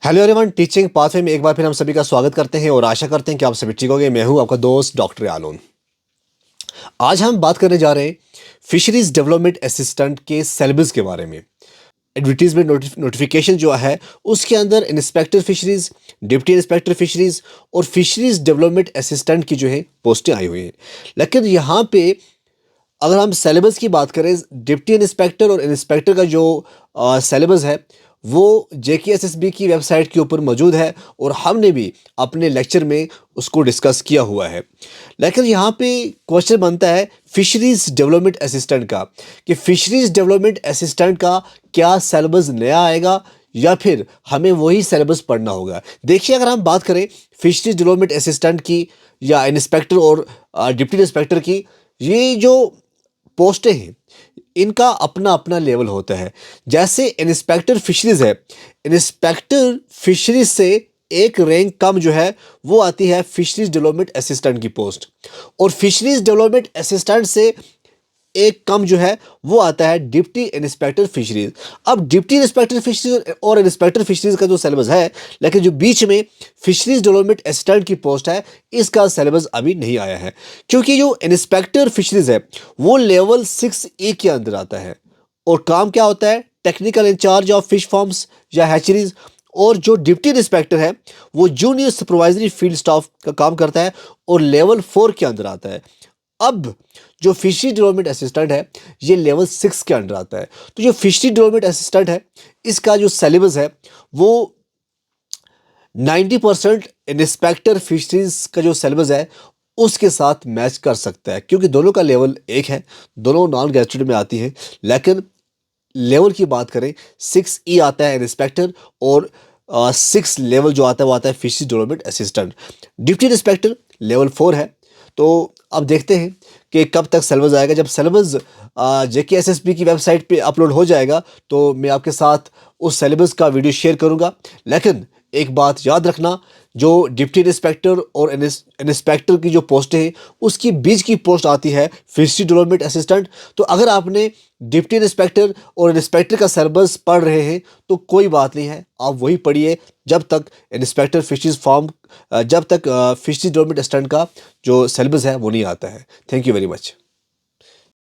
Hello everyone, teaching pathway में एक बार फिर हम सभी का स्वागत करते हैं और आशा करते हैं कि आप सभी ठीक होंगे। मैं हूं आपका दोस्त डॉक्टर आलोन। आज हम बात करने जा रहे हैं फिशरीज डेवलपमेंट असिस्टेंट के सिलेबस के बारे में। एडवर्टीजमेंट नोटिफिकेशन जो है उसके अंदर inspector fisheries, deputy inspector fisheries और फिशरीज डेवलपमेंट असिस्टेंट की जो है पोस्टें आई हुई हैं। लेकिन यहाँ पे अगर हम सिलेबस की बात करें, डिप्टी इंस्पेक्टर और इंस्पेक्टर का जो सिलेबस है वो JKSSB की वेबसाइट के ऊपर मौजूद है और हमने भी अपने लेक्चर में उसको डिस्कस किया हुआ है। लेकिन यहाँ पे क्वेश्चन बनता है फिशरीज डेवलपमेंट असिस्टेंट का कि फिशरीज डेवलपमेंट असिस्टेंट का क्या सिलेबस नया आएगा या फिर हमें वही सिलेबस पढ़ना होगा। देखिए, अगर हम बात करें फिशरीज डेवलपमेंट असिस्टेंट की या इंस्पेक्टर और डिप्टी इंस्पेक्टर की, ये जो पोस्टें हैं इनका अपना अपना लेवल होता है। जैसे इंस्पेक्टर फिशरीज है, इंस्पेक्टर फिशरीज से एक रैंक कम जो है वो आती है फिशरीज डेवलपमेंट असिस्टेंट की पोस्ट, और फिशरीज डेवलपमेंट असिस्टेंट से एक कम जो है वो आता है डिप्टी इंस्पेक्टर फिशरीज। अब डिप्टी इंस्पेक्टर फिशरीज और इंस्पेक्टर फिशरीज का जो सिलेबस है, लेकिन जो बीच में फिशरीज डेवलपमेंट असिस्टेंट की पोस्ट है इसका सिलेबस अभी नहीं आया है, क्योंकि जो इंस्पेक्टर फिशरीज है वो लेवल 6A के अंदर आता है और काम क्या होता है, technical incharge of fish farms या हैचरीज। और जो डिप्टी इंस्पेक्टर है वो जूनियर सुपरवाइजरी फील्ड स्टाफ का काम करता है और लेवल 4 के अंदर आता है। अब जो फिशरी डेवलपमेंट असिस्टेंट है ये लेवल 6 के अंडर आता है। तो जो फिशरी डेवलपमेंट असिस्टेंट है इसका जो सिलेबस है वो 90% इंस्पेक्टर फिशरीज का जो सिलेबस है उसके साथ मैच कर सकता है, क्योंकि दोनों का लेवल एक है, दोनों नॉन ग्रेजुएट में आती है। लेकिन लेवल की बात करें 6E आता है इंस्पेक्टर और 6 लेवल जो आता है वो आता है fishery development assistant. Deputy inspector level 4 है। तो अब देखते हैं कि कब तक सिलेबस आएगा। जब सिलेबस JKSSB की वेबसाइट पे अपलोड हो जाएगा तो मैं आपके साथ उस सिलेबस का वीडियो शेयर करूंगा। लेकिन एक बात याद रखना, जो डिप्टी इंस्पेक्टर और इंस्पेक्टर की जो पोस्टें हैं उसकी बीच की पोस्ट आती है फिशरी डेवलपमेंट असिस्टेंट। तो अगर आपने डिप्टी इंस्पेक्टर और इंस्पेक्टर का सिलेबस पढ़ रहे हैं तो कोई बात नहीं है, आप वही पढ़िए जब तक इंस्पेक्टर फिशरीज फार्म जब तक फिशरी डेवलपमेंट असिस्टेंट का जो सिलेबस है वो नहीं आता है। Thank you very much.